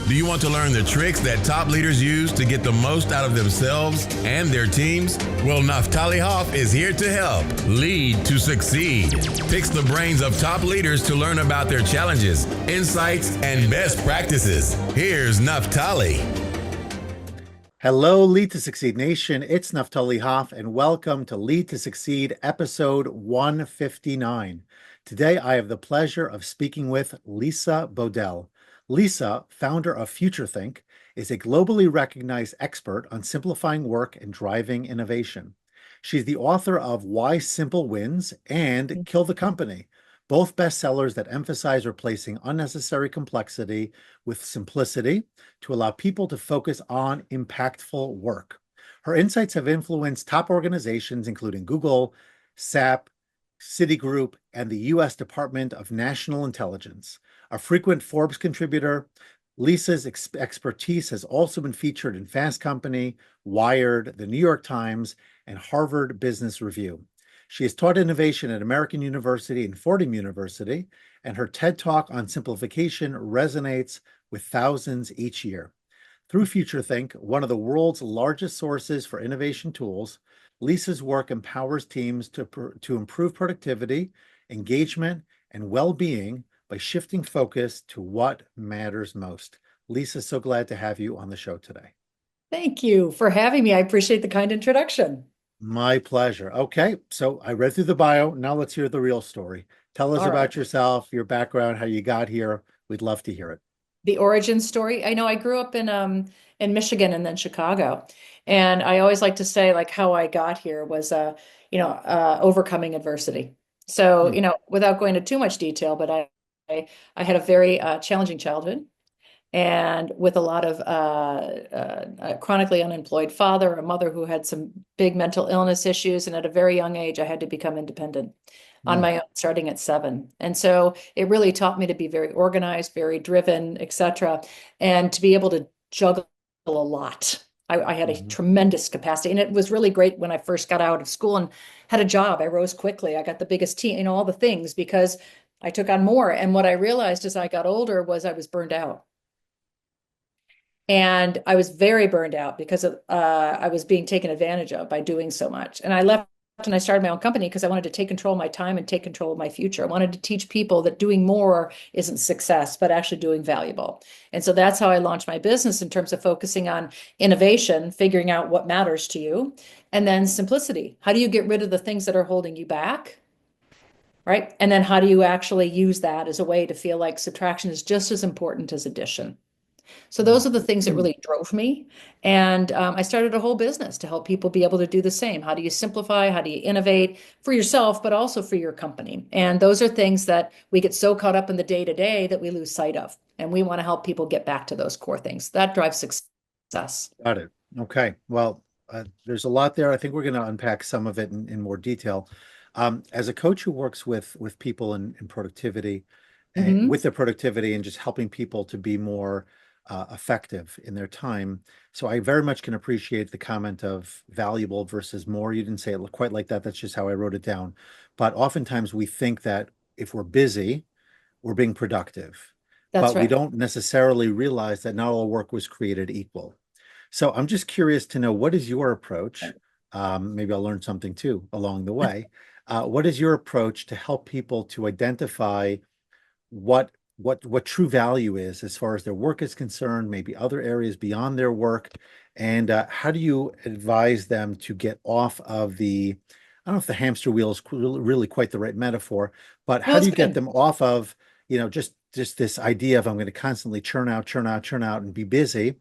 Do you want to learn the tricks that top leaders use to get the most out of themselves and their teams? Well, Naftali Hoff is here to help. Lead to succeed. Picks the brains of top leaders to learn about their challenges, insights, and best practices. Here's Naftali. Hello, Lead to Succeed Nation. It's Naftali Hoff, and welcome to Lead to Succeed, episode 159. Today, I have the pleasure of speaking with Lisa Bodell. Lisa, founder of FutureThink, is a globally recognized expert on simplifying work and driving innovation. She's the author of Why Simple Wins and Kill the Company, both bestsellers that emphasize replacing unnecessary complexity with simplicity to allow people to focus on impactful work. Her insights have influenced top organizations, including Google, SAP, Citigroup, and the U.S. Department of National Intelligence. A frequent Forbes contributor, Lisa's expertise has also been featured in Fast Company, Wired, the New York Times, and Harvard Business Review. She has taught innovation at American University and Fordham University, and her TED Talk on simplification resonates with thousands each year. Through FutureThink, one of the world's largest sources for innovation tools, Lisa's work empowers teams to improve productivity, engagement, and well-being by shifting focus to what matters most. Lisa, so glad to have you on the show today. Thank you for having me. I appreciate the kind introduction. My pleasure. Okay, so I read through the bio. Now let's hear the real story. Tell us about yourself, your background, how you got here. We'd love to hear it. The origin story. I know I grew up in Michigan and then Chicago, and I always like to say like how I got here was overcoming adversity. So without going into too much detail, but I had a very challenging childhood, and with a lot of a chronically unemployed father, a mother who had some big mental illness issues, and at a very young age, I had to become independent on my own, starting at 7. And so it really taught me to be very organized, very driven, etc., and to be able to juggle a lot. I had a tremendous capacity, and it was really great when I first got out of school and had a job. I rose quickly. I got the biggest team, all the things, because I took on more. And what I realized as I got older was I was burned out. And I was very burned out because I was being taken advantage of by doing so much. And I left and I started my own company because I wanted to take control of my time and take control of my future. I wanted to teach people that doing more isn't success, but actually doing valuable. And so that's how I launched my business in terms of focusing on innovation, figuring out what matters to you, and then simplicity. How do you get rid of the things that are holding you back? Right? And then how do you actually use that as a way to feel like subtraction is just as important as addition? So those are the things that really drove me. And I started a whole business to help people be able to do the same. How do you simplify? How do you innovate for yourself, but also for your company? And those are things that we get so caught up in the day-to-day that we lose sight of. And we want to help people get back to those core things. That drives success. Got it. Okay. Well, there's a lot there. I think we're going to unpack some of it in more detail. As a coach who works with people in productivity, and with their productivity and just helping people to be more effective in their time. So I very much can appreciate the comment of valuable versus more. You didn't say it quite like that. That's just how I wrote it down. But oftentimes we think that if we're busy, we're being productive. But we don't necessarily realize that not all work was created equal. So I'm just curious to know, what is your approach? Maybe I'll learn something too along the way. What is your approach to help people to identify what true value is as far as their work is concerned, maybe other areas beyond their work, and how do you advise them to get off of I don't know if the hamster wheel is really quite the right metaphor, but how do you get them off of, just this idea of I'm going to constantly churn out and be busy,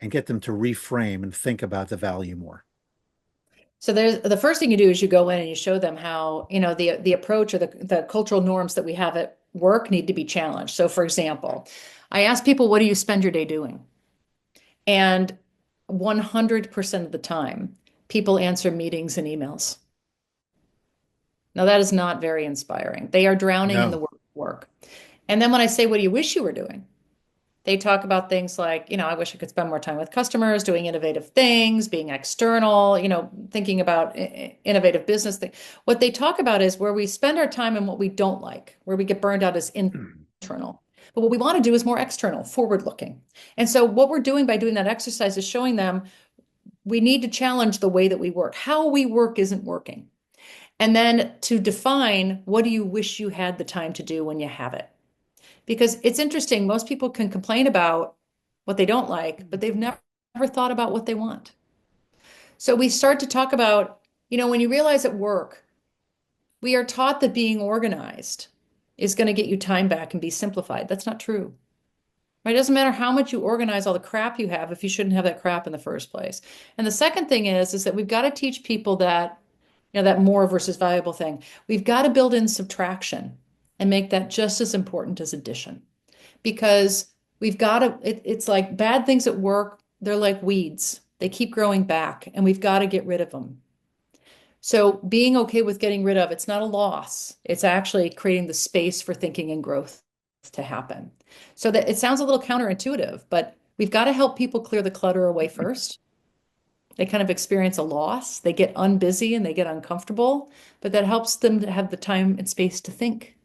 and get them to reframe and think about the value more? So the first thing you do is you go in and you show them how, the approach or the cultural norms that we have at work need to be challenged. So for example, I ask people, what do you spend your day doing? And 100% of the time, people answer meetings and emails. Now that is not very inspiring. They are drowning in the work. And then when I say, what do you wish you were doing? They talk about things like, I wish I could spend more time with customers, doing innovative things, being external, thinking about innovative business things. What they talk about is where we spend our time and what we don't like, where we get burned out is internal. But what we want to do is more external, forward looking. And so what we're doing by doing that exercise is showing them we need to challenge the way that we work. How we work isn't working. And then to define, what do you wish you had the time to do when you have it? Because it's interesting, most people can complain about what they don't like, but they've never thought about what they want. So we start to talk about, when you realize at work, we are taught that being organized is going to get you time back and be simplified. That's not true. Right? It doesn't matter how much you organize all the crap you have if you shouldn't have that crap in the first place. And the second thing is that we've got to teach people that, that more versus valuable thing. We've got to build in subtraction and make that just as important as addition. Because we've got to, it's like bad things at work, they're like weeds. They keep growing back and we've got to get rid of them. So being okay with getting rid of, it's not a loss. It's actually creating the space for thinking and growth to happen. So that it sounds a little counterintuitive, but we've got to help people clear the clutter away first. They kind of experience a loss. They get unbusy and they get uncomfortable, but that helps them to have the time and space to think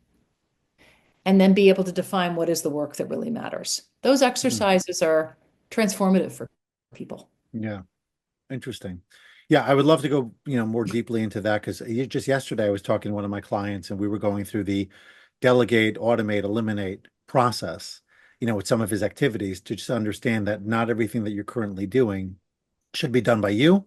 and then be able to define what is the work that really matters. Those exercises are transformative for people. Yeah. Interesting. Yeah, I would love to go, more deeply into that because just yesterday I was talking to one of my clients and we were going through the delegate, automate, eliminate process, with some of his activities to just understand that not everything that you're currently doing should be done by you,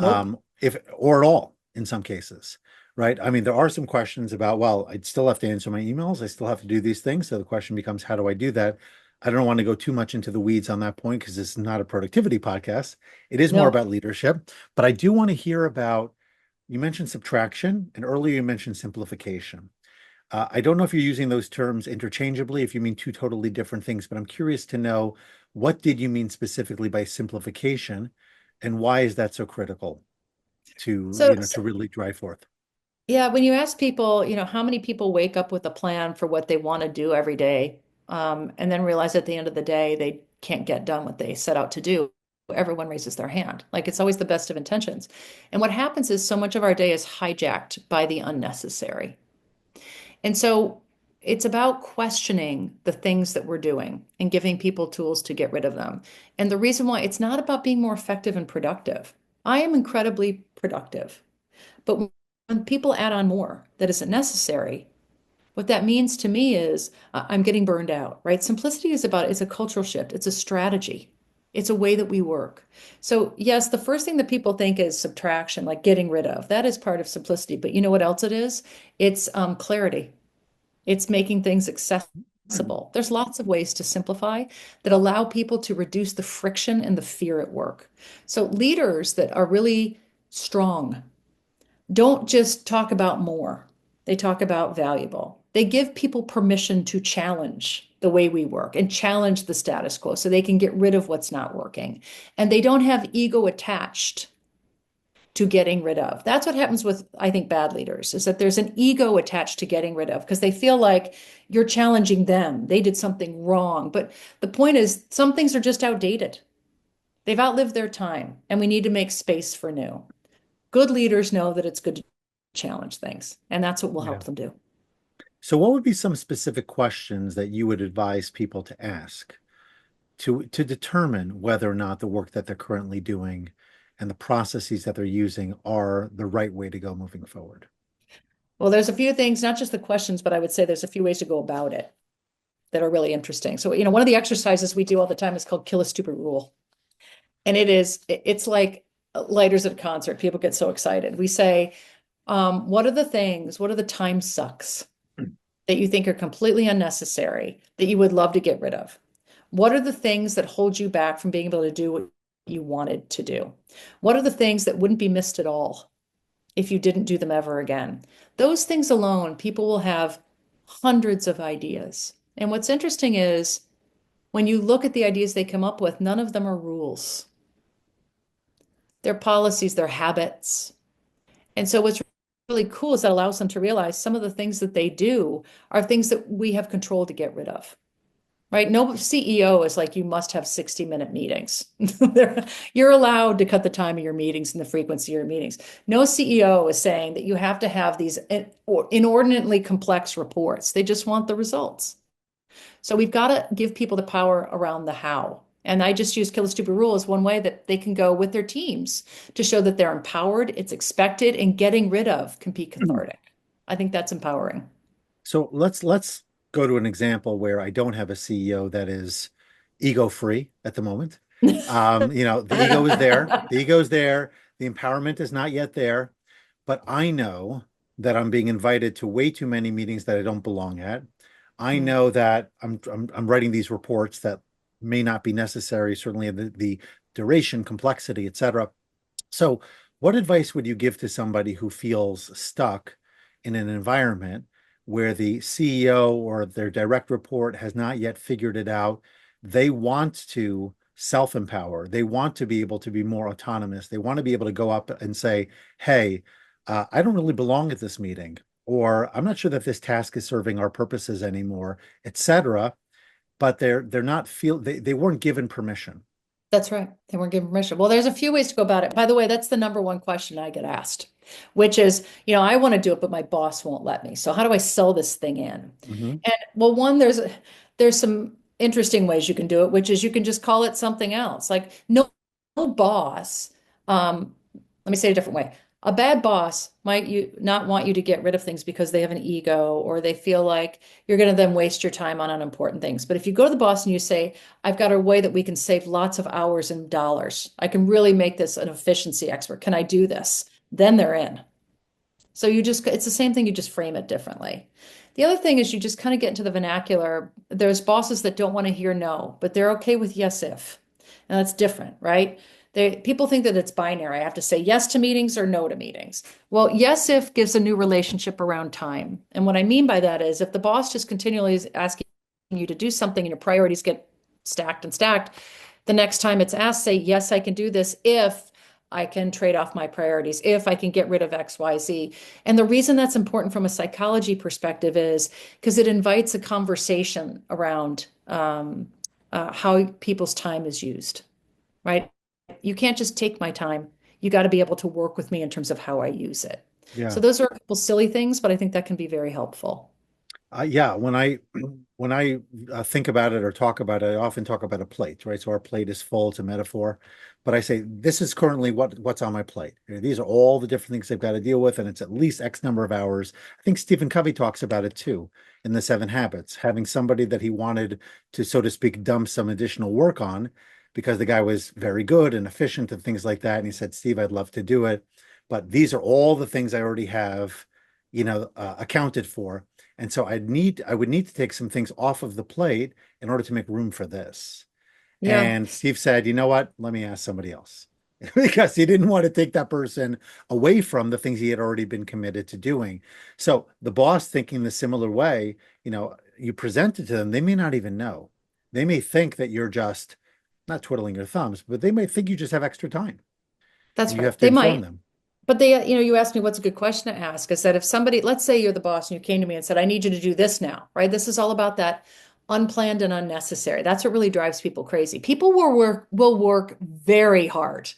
Nope. if or at all in some cases, right? I mean, there are some questions about, well, I'd still have to answer my emails. I still have to do these things. So the question becomes, how do I do that? I don't want to go too much into the weeds on that point because this is not a productivity podcast. It is more No. about leadership, but I do want to hear about, you mentioned subtraction and earlier you mentioned simplification. I don't know if you're using those terms interchangeably, if you mean two totally different things, but I'm curious to know, what did you mean specifically by simplification and why is that so critical to, So, to really drive forth? yeah, when you ask people, how many people wake up with a plan for what they want to do every day, and then realize at the end of the day they can't get done what they set out to do, everyone raises their hand. Like it's always the best of intentions. And what happens is so much of our day is hijacked by the unnecessary. And so it's about questioning the things that we're doing and giving people tools to get rid of them. And the reason why it's not about being more effective and productive. I am incredibly productive. But when people add on more that isn't necessary, what that means to me is I'm getting burned out, right? Simplicity it's a cultural shift. It's a strategy. It's a way that we work. So yes, the first thing that people think is subtraction, like getting rid of. That is part of simplicity. But you know what else it is? It's clarity. It's making things accessible. There's lots of ways to simplify that allow people to reduce the friction and the fear at work. So leaders that are really strong don't just talk about more. They talk about valuable. They give people permission to challenge the way we work and challenge the status quo so they can get rid of what's not working. And they don't have ego attached to getting rid of. That's what happens with, I think, bad leaders, is that there's an ego attached to getting rid of because they feel like you're challenging them. They did something wrong. But the point is, some things are just outdated. They've outlived their time, and we need to make space for new. Good leaders know that it's good to challenge things, and that's what will Yeah. help them do. So what would be some specific questions that you would advise people to ask to determine whether or not the work that they're currently doing and the processes that they're using are the right way to go moving forward? Well, there's a few things, not just the questions, but I would say there's a few ways to go about it that are really interesting. So, one of the exercises we do all the time is called Kill a Stupid Rule. And it's like lighters at a concert. People get so excited. We say, what are the time sucks that you think are completely unnecessary that you would love to get rid of? What are the things that hold you back from being able to do what you wanted to do? What are the things that wouldn't be missed at all if you didn't do them ever again? Those things alone, people will have hundreds of ideas. And what's interesting is when you look at the ideas they come up with, none of them are rules. They're policies, they're habits. And so what's really cool is that allows them to realize some of the things that they do are things that we have control to get rid of. Right? No CEO is like, you must have 60-minute meetings. You're allowed to cut the time of your meetings and the frequency of your meetings. No CEO is saying that you have to have these inordinately complex reports. They just want the results. So we've got to give people the power around the how. And I just use Kill the Stupid Rule as one way that they can go with their teams to show that they're empowered, it's expected, and getting rid of can be cathartic. I think that's empowering. So let's go to an example where I don't have a CEO that is ego free at the moment. The ego is there. The ego is there. The empowerment is not yet there. But I know that I'm being invited to way too many meetings that I don't belong at. I know that I'm writing these reports that may not be necessary, certainly the duration, complexity, etc. So, what advice would you give to somebody who feels stuck in an environment where the CEO or their direct report has not yet figured it out? They want to self-empower. They want to be able to be more autonomous. They want to be able to go up and say, hey, I don't really belong at this meeting, or I'm not sure that this task is serving our purposes anymore, etc. But they weren't given permission. That's right. They weren't given permission. Well, there's a few ways to go about it. By the way, that's the number one question I get asked, which is, I want to do it, but my boss won't let me. So how do I sell this thing in? Mm-hmm. And well, one, there's some interesting ways you can do it, which is you can just call it something else. Like no boss, let me say it a different way. A bad boss might not want you to get rid of things because they have an ego or they feel like you're going to then waste your time on unimportant things. But if you go to the boss and you say, I've got a way that we can save lots of hours and dollars, I can really make this an efficiency expert. Can I do this? Then they're in. So it's the same thing, you just frame it differently. The other thing is you just kind of get into the vernacular. There's bosses that don't want to hear no, but they're okay with yes if. And that's different, right? People think that it's binary. I have to say yes to meetings or no to meetings. Well, yes if gives a new relationship around time. And what I mean by that is if the boss just continually is asking you to do something and your priorities get stacked and stacked, the next time it's asked, say, yes, I can do this if I can trade off my priorities, if I can get rid of X, Y, Z. And the reason that's important from a psychology perspective is because it invites a conversation around how people's time is used, right? You can't just take my time. You got to be able to work with me in terms of how I use it. Yeah. So those are a couple silly things, but I think that can be very helpful. Yeah, when I think about it or talk about it, I often talk about a plate, right? So our plate is full, it's a metaphor, but I say this is currently what's on my plate. These are all the different things I've got to deal with, and it's at least X number of hours. I think Stephen Covey talks about it too in the 7 Habits, having somebody that he wanted to, so to speak, dump some additional work on because the guy was very good and efficient and things like that. And he said, Steve, I'd love to do it, but these are all the things I already have, accounted for. And so I would need to take some things off of the plate in order to make room for this. Yeah. And Steve said, you know what? Let me ask somebody else. Because he didn't want to take that person away from the things he had already been committed to doing. So the boss, thinking the similar way, you present it to them, they may not even know. They may think that you're just not twiddling your thumbs, but they may think you just have extra time. That's and right. you have to They inform might. them. But you asked me what's a good question to ask is that if somebody, let's say you're the boss and you came to me and said, I need you to do this now, right? This is all about that unplanned and unnecessary. That's what really drives people crazy. People will work very hard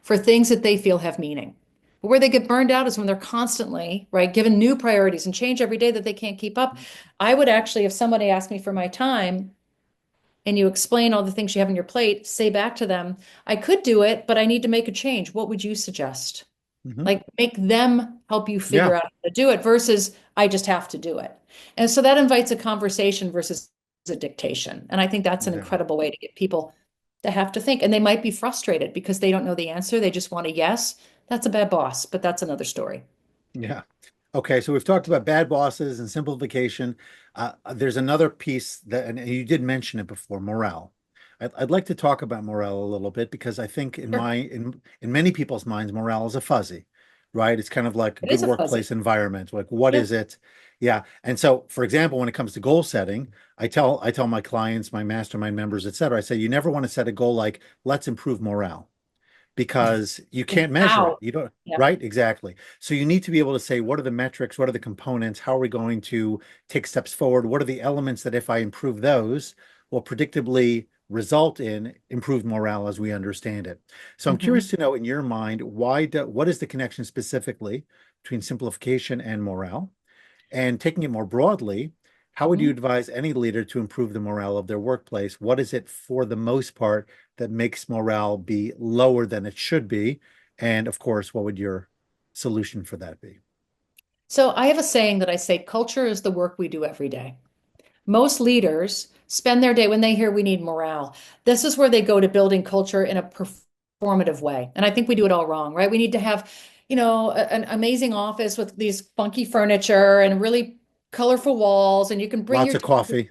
for things that they feel have meaning. But where they get burned out is when they're constantly, right, given new priorities and change every day that they can't keep up. I would actually, if somebody asked me for my time, and you explain all the things you have on your plate, say back to them, I could do it, but I need to make a change. What would you suggest? Mm-hmm. Like make them help you Yeah. figure out how to do it versus I just have to do it. And so that invites a conversation versus a dictation. And I think that's an Yeah. incredible way to get people to have to think. And they might be frustrated because they don't know the answer. They just want a yes. That's a bad boss, but that's another story. Yeah. Okay, so we've talked about bad bosses and simplification. There's another piece that, and you did mention it before, morale. I'd like to talk about morale a little bit because I think in Sure. in many people's minds, morale is a fuzzy, right? It's kind of like a It good is a fuzzy. workplace environment. Like, what Yeah. is it? Yeah. And so, for example, when it comes to goal setting, I tell my clients, my mastermind members, et cetera, I say you never want to set a goal like, let's improve morale because you can't measure it. How? You don't, Yeah. right? Exactly. So you need to be able to say, what are the metrics? What are the components? How are we going to take steps forward? What are the elements that if I improve those will predictably result in improved morale as we understand it? So I'm curious to know in your mind, what is the connection specifically between simplification and morale? And taking it more broadly, How would you advise any leader to improve the morale of their workplace? What is it for the most part that makes morale be lower than it should be? And of course, what would your solution for that be? So I have a saying that I say, culture is the work we do every day. Most leaders spend their day when they hear we need morale. This is where they go to building culture in a performative way. And I think we do it all wrong, right? We need to have, an amazing office with these funky furniture and really colorful walls, and you can bring Lots your of team. coffee.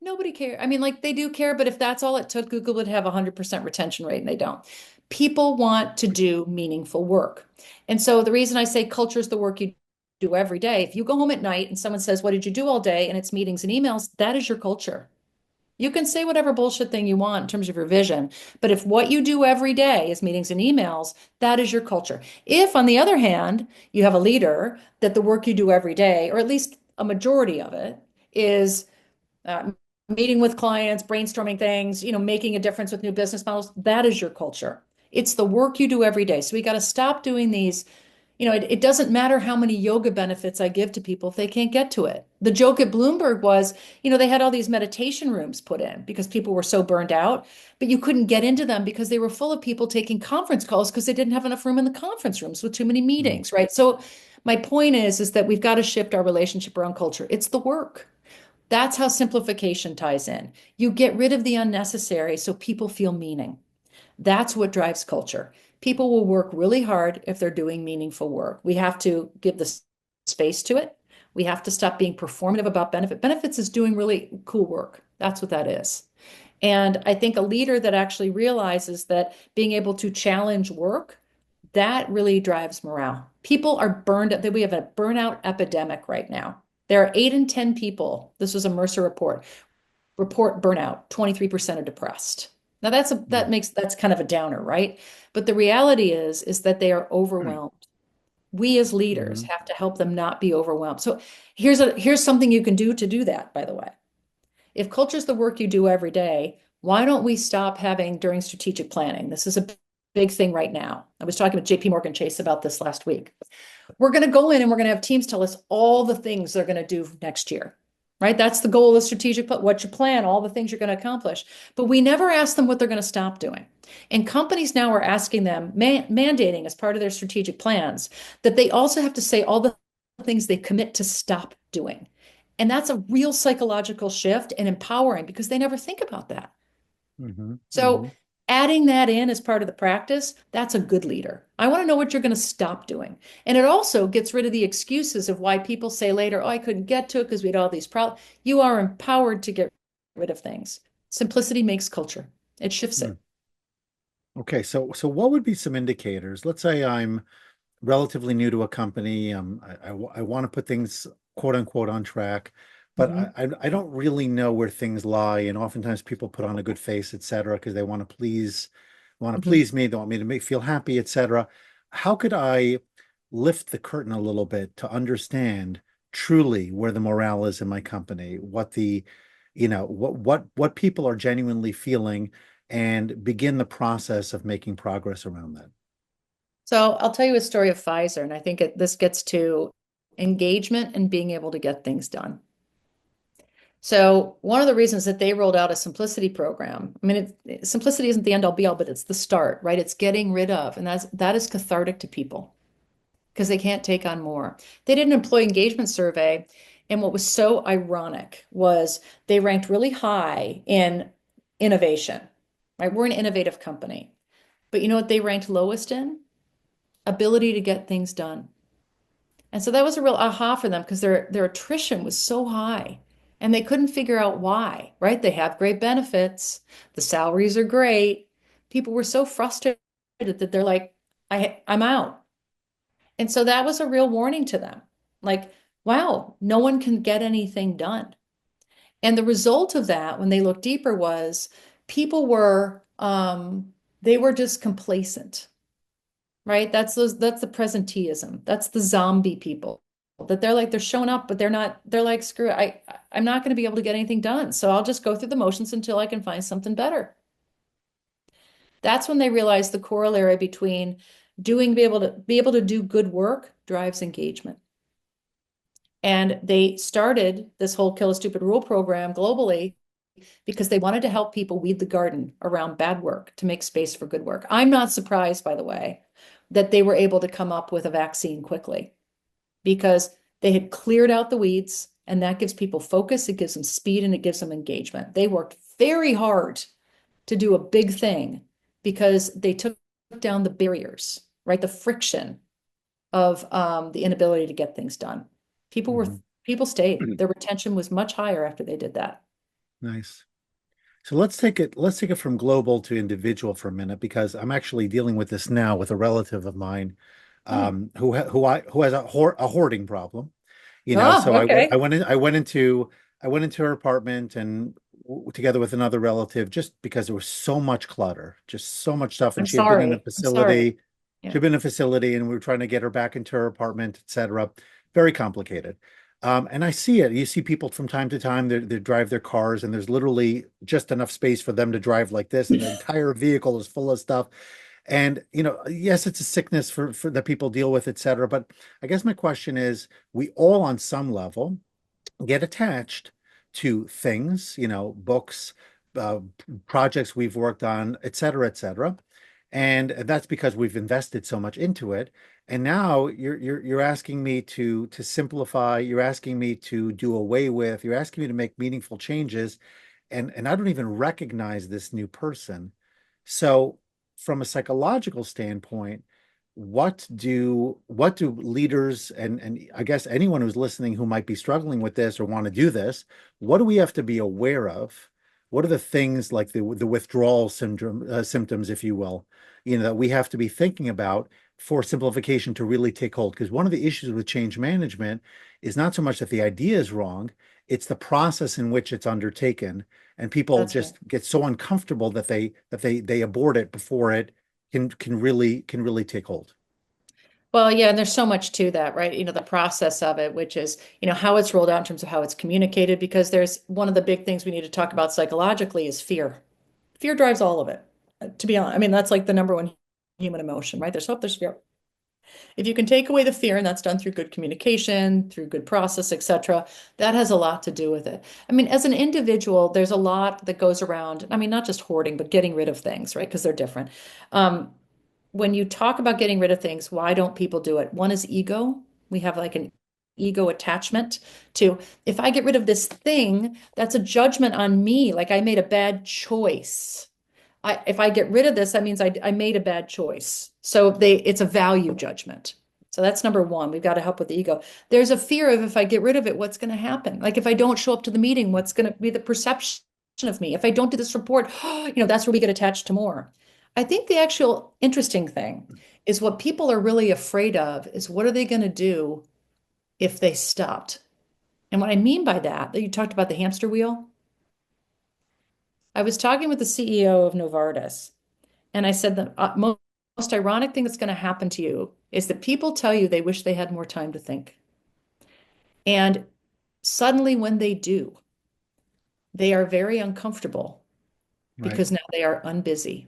Nobody cares. I mean, like they do care, but if that's all it took, Google would have 100% retention rate, and they don't. People want to do meaningful work. And so the reason I say culture is the work you do every day, if you go home at night and someone says, "What did you do all day?" and it's meetings and emails, that is your culture. You can say whatever bullshit thing you want in terms of your vision, but if what you do every day is meetings and emails, that is your culture. If, on the other hand, you have a leader that the work you do every day, or at least a majority of it, is uh, meeting with clients, brainstorming things, making a difference with new business models, that is your culture. It's the work you do every day. So we got to stop doing these. It doesn't matter how many yoga benefits I give to people if they can't get to it. The joke at Bloomberg was, they had all these meditation rooms put in because people were so burned out, but you couldn't get into them because they were full of people taking conference calls because they didn't have enough room in the conference rooms with too many Mm. meetings, right? So my point is that we've got to shift our relationship around culture. It's the work. That's how simplification ties in. You get rid of the unnecessary so people feel meaning. That's what drives culture. People will work really hard if they're doing meaningful work. We have to give the space to it. We have to stop being performative about benefit. Benefits is doing really cool work. That's what that is. And I think a leader that actually realizes that being able to challenge work, that really drives morale. People are burned, that we have a burnout epidemic right now. There are 8 in 10 people, this was a Mercer report burnout, 23% are depressed. Now Mm. that's kind of a downer, right? But the reality is that they are overwhelmed. We as leaders Mhm. have to help them not be overwhelmed. So here's something you can do to do that, by the way. If culture is the work you do every day, why don't we stop having during strategic planning? This is a big thing right now. I was talking with JP Morgan Chase about this last week. We're going to go in and we're going to have teams tell us all the things they're going to do next year, right? That's the goal of strategic, what's your plan, all the things you're going to accomplish. But we never ask them what they're going to stop doing. And companies now are asking them, mandating as part of their strategic plans, that they also have to say all the things they commit to stop doing. And that's a real psychological shift and empowering because they never think about that. Mhm. So Mhm. adding that in as part of the practice, that's a good leader. I want to know what you're going to stop doing. And it also gets rid of the excuses of why people say later, oh, I couldn't get to it because we had all these problems. You are empowered to get rid of things. Simplicity makes culture. It shifts Mm. it. Okay, so what would be some indicators? Let's say I'm relatively new to a company. I want to put things quote unquote on track, but Mhm. I don't really know where things lie. And oftentimes people put on a good face, et cetera, because they want to Mhm. please me. They want me to make feel happy, et cetera. How could I lift the curtain a little bit to understand truly where the morale is in my company, what the, what people are genuinely feeling, and begin the process of making progress around that? So I'll tell you a story of Pfizer, and I think this gets to engagement and being able to get things done. So one of the reasons that they rolled out a simplicity program, I mean, simplicity isn't the end all be all, but it's the start, right? It's getting rid of, and that is cathartic to people because they can't take on more. They did an employee engagement survey, and what was so ironic was they ranked really high in innovation, right? We're an innovative company, but you know what they ranked lowest in? Ability to get things done. And so that was a real aha for them because their attrition was so high and they couldn't figure out why, right? They have great benefits, the salaries are great. People were so frustrated that they're like, I'm out. And so that was a real warning to them. Like, wow, no one can get anything done. And the result of that, when they looked deeper, was people were they were just complacent, right? That's the presenteeism. That's the zombie people that they're showing up, but they're like, screw it. I'm not going to be able to get anything done. So I'll just go through the motions until I can find something better. That's when they realize the corollary between be able to do good work drives engagement. And they started this whole Kill a Stupid Rule program globally because they wanted to help people weed the garden around bad work to make space for good work. I'm not surprised, by the way, that they were able to come up with a vaccine quickly because they had cleared out the weeds, and that gives people focus, it gives them speed, and it gives them engagement. They worked very hard to do a big thing because they took down the barriers, right? The friction of the inability to get things done. People stayed. Their retention was much higher after they did that. Nice. So let's take it from global to individual for a minute, because I'm actually dealing with this now with a relative of mine, Oh, who has a hoarding problem. oh, So okay. I went into her apartment and together with another relative, just because there was so much clutter, just so much stuff. And I'm sorry. I'm sorry. she'd Yeah. been in a facility, and we were trying to get her back into her apartment, etc. Very complicated. And I see it. You see people from time to time, they drive their cars, and there's literally just enough space for them to drive like this, and the entire vehicle is full of stuff. And yes, it's a sickness for that people deal with, etc. But I guess my question is, we all on some level get attached to things, books, uh, projects we've worked on, et cetera, et cetera. And that's because we've invested so much into it. And now you're asking me to simplify, you're asking me to do away with, you're asking me to make meaningful changes, and I don't even recognize this new person. So from a psychological standpoint, what do leaders, and I guess anyone who's listening who might be struggling with this or want to do this, what do we have to be aware of? What are the things like the withdrawal syndrome symptoms, if you will, that we have to be thinking about for simplification to really take hold? Because one of the issues with change management is not so much that the idea is wrong, it's the process in which it's undertaken, and people That's right. just get so uncomfortable that they abort it before it can really take hold. Well, yeah, and there's so much to that, right? The process of it, which is, how it's rolled out in terms of how it's communicated, because there's one of the big things we need to talk about psychologically is fear. Fear drives all of it, to be honest. I mean, that's like the number one human emotion, right? There's hope, there's fear. If you can take away the fear, and that's done through good communication, through good process, etc., that has a lot to do with it. I mean, as an individual, there's a lot that goes around. I mean, not just hoarding, but getting rid of things, right? Because they're different. Um, when you talk about getting rid of things, why don't people do it? One is ego. We have like an ego attachment to, if I get rid of this thing, that's a judgment on me, like I made a bad choice. If I get rid of this, that means I made a bad choice. So it's a value judgment. So that's number one. We've got to help with the ego. There's a fear of, if I get rid of it, what's going to happen? Like if I don't show up to the meeting, what's going to be the perception of me? If I don't do this report, that's where we get attached to more. I think the actual interesting thing is what people are really afraid of is, what are they going to do if they stopped? And what I mean by that you talked about the hamster wheel. I was talking with the CEO of Novartis, and I said the most ironic thing that's going to happen to you is that people tell you they wish they had more time to think. And suddenly, when they do, they are very uncomfortable Right. because now they are unbusy.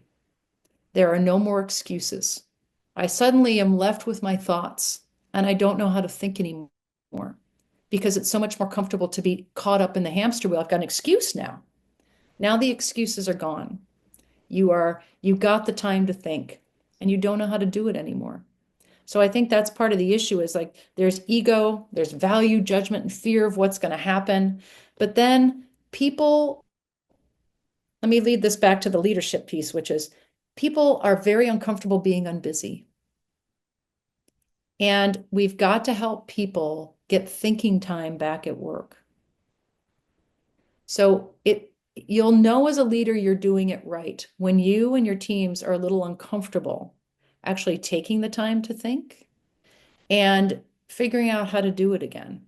There are no more excuses. I suddenly am left with my thoughts, and I don't know how to think anymore because it's so much more comfortable to be caught up in the hamster wheel. I've got an excuse now. Now the excuses are gone. You got the time to think, and you don't know how to do it anymore. So I think that's part of the issue is like there's ego, there's value, judgment, and fear of what's going to happen. But then people, let me lead this back to the leadership piece, which is people are very uncomfortable being unbusy. And we've got to help people get thinking time back at work. So you'll know as a leader you're doing it right when you and your teams are a little uncomfortable actually taking the time to think and figuring out how to do it again.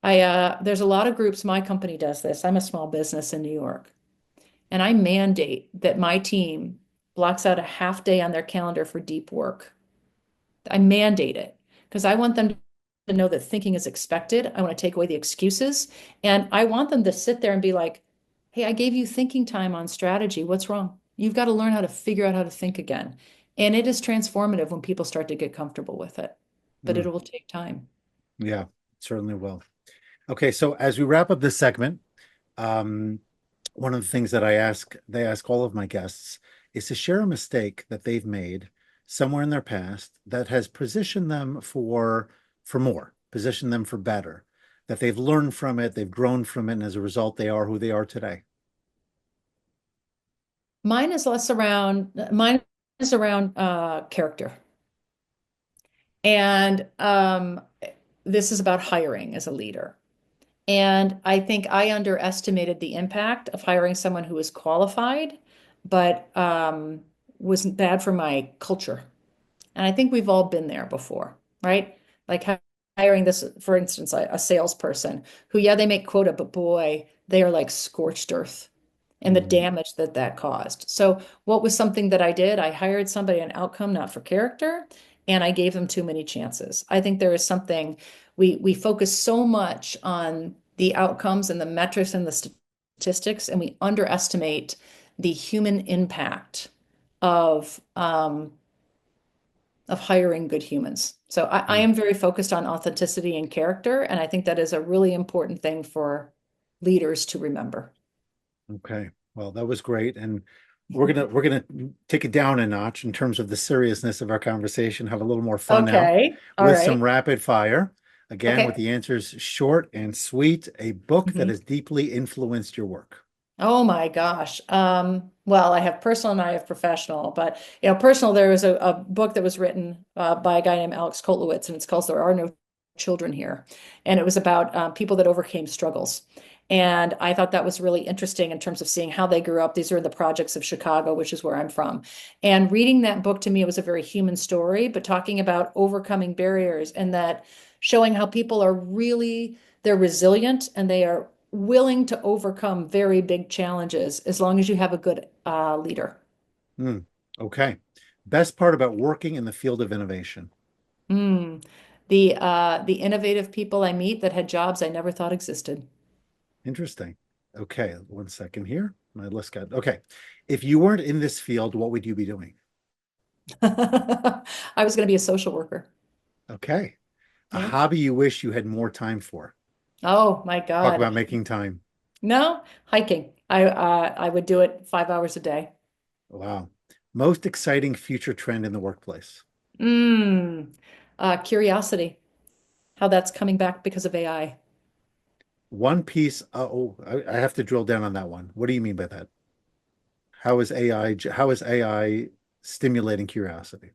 There's a lot of groups, my company does this. I'm a small business in New York, and I mandate that my team blocks out a half day on their calendar for deep work. I mandate it because I want them to know that thinking is expected. I want to take away the excuses, and I want them to sit there and be like, hey, I gave you thinking time on strategy. What's wrong? You've got to learn how to figure out how to think again. And it is transformative when people start to get comfortable with it, but it Mm. will take time. Yeah, certainly will. Okay, so as we wrap up this segment, um, one of the things that they ask all of my guests is to share a mistake that they've made somewhere in their past that has positioned them for more, positioned them for better, that they've learned from it, they've grown from it, and as a result, they are who they are today. Mine is around character. And this is about hiring as a leader. And I think I underestimated the impact of hiring someone who was qualified, but was bad for my culture. And I think we've all been there before, right? Like hiring this, for instance, a salesperson who, yeah, they make quota, but boy, they are like scorched earth and the Mm, damage that that caused. So, what was something that I did? I hired somebody an outcome, not for character, and I gave them too many chances. I think there is something we focus so much on the outcomes and the metrics and the statistics, and we underestimate the human impact of um, of hiring good humans. So I mm. am very focused on authenticity and character, and I think that is a really important thing for leaders to remember. Okay. Well, that was great. And we're gonna take it down a notch in terms of the seriousness of our conversation, have a little more fun now Okay. All with some right. rapid fire. Again, with Okay. the answers short and sweet, a book that Mhm. has deeply influenced your work. Oh my gosh. Well, I have personal and I have professional, but personal, there was a book that was written by a guy named Alex Kotlowitz, and it's called There Are No Children Here. And it was about people that overcame struggles. And I thought that was really interesting in terms of seeing how they grew up. These are the projects of Chicago, which is where I'm from. And reading that book to me, it was a very human story, but talking about overcoming barriers and that showing how people are really, they're resilient and they are willing to overcome very big challenges as long as you have a good leader. Hmm. Okay. Best part about working in the field of innovation. Mm. The innovative people I meet that had jobs I never thought existed. Interesting. Okay, one second here. My list got okay. If you weren't in this field, what would you be doing? I was going to be a social worker. Okay. A Yeah. hobby you wish you had more time for. Oh my Talk God. about making time. No, hiking. I would do it 5 hours a day. Wow. Most exciting future trend in the workplace. Mm. Curiosity, how that's coming back because of AI. One piece. I have to drill down on that one. What do you mean by that? How is AI stimulating curiosity?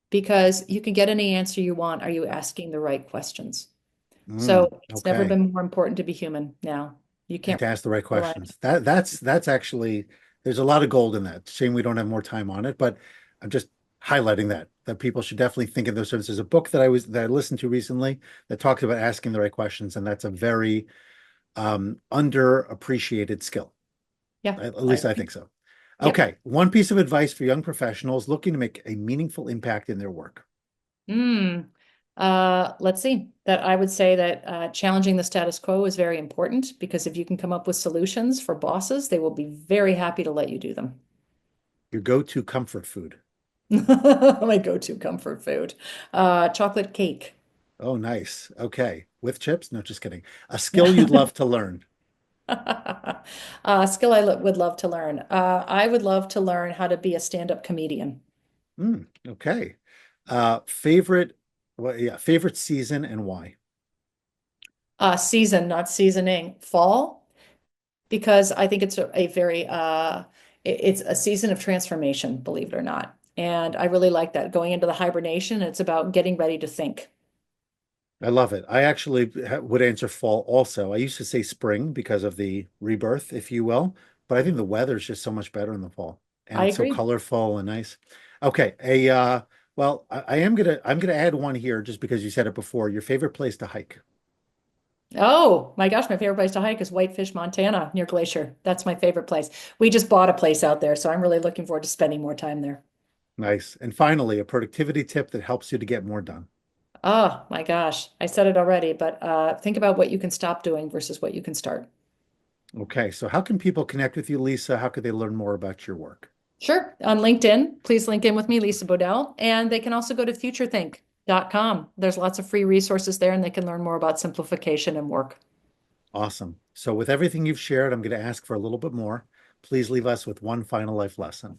Because you can get any answer you want. Are you asking the right questions? Mm, So it's never okay. been more important to be human now. You And can't to ask the right rely on questions. That's actually there's a lot of gold in that. Shame we don't have more time on it, but I'm just highlighting that people should definitely think in those terms. There's a book that I listened to recently that talks about asking the right questions, and that's a very underappreciated skill. Yeah, At I least I agree. think so. Yep. Okay, one piece of advice for young professionals looking to make a meaningful impact in their work. Mm. Let's see. That I would say that challenging the status quo is very important because if you can come up with solutions for bosses, they will be very happy to let you do them. Your go-to comfort food. My go-to comfort food. Chocolate cake. Oh, nice. Okay. With chips? No, just kidding. A skill you'd love to learn. Skill I would love to learn. I would love to learn how to be a stand-up comedian. Okay. Favorite, well, yeah, favorite season and why? Season, not seasoning. Fall, because I think it's a very it's a season of transformation, believe it or not. And I really like that. Going into the hibernation, it's about getting ready to think. I love it. I actually would answer fall also. I used to say spring because of the rebirth, if you will, but I think the weather is just so much better in the fall and I it's so agree. colorful and nice. Okay, well, I'm gonna add one here just because you said it before. Your favorite place to hike. Oh my gosh, my favorite place to hike is Whitefish, Montana, near Glacier. That's my favorite place. We just bought a place out there, so I'm really looking forward to spending more time there. Nice. And finally, a productivity tip that helps you to get more done. Oh my gosh, I said it already, but think about what you can stop doing versus what you can start. Okay, so how can people connect with you, Lisa? How could they learn more about your work? Sure. On LinkedIn, please link in with me, Lisa Bodell, and they can also go to FutureThink. There's lots of free resources there, and they can learn more about simplification and work. Awesome. So with everything you've shared, I'm going to ask for a little bit more. Please leave us with one final life lesson.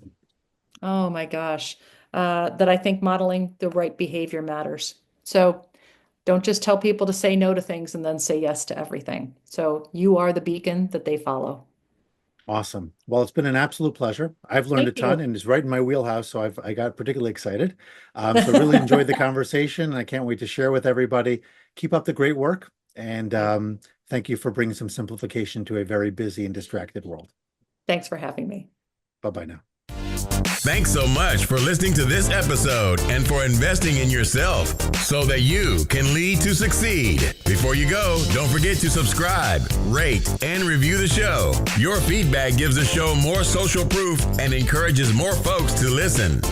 Oh my gosh. That I think modeling the right behavior matters. So don't just tell people to say no to things and then say yes to everything. So you are the beacon that they follow. Awesome. Well, it's been an absolute pleasure. I've learned Thank a ton you. and it's right in my wheelhouse. So I got particularly excited. So really enjoyed the conversation. I can't wait to share with everybody. Keep up the great work. And thank you for bringing some simplification to a very busy and distracted world. Thanks for having me. Bye-bye now. Thanks so much for listening to this episode and for investing in yourself so that you can lead to succeed. Before you go, don't forget to subscribe, rate, and review the show. Your feedback gives the show more social proof and encourages more folks to listen.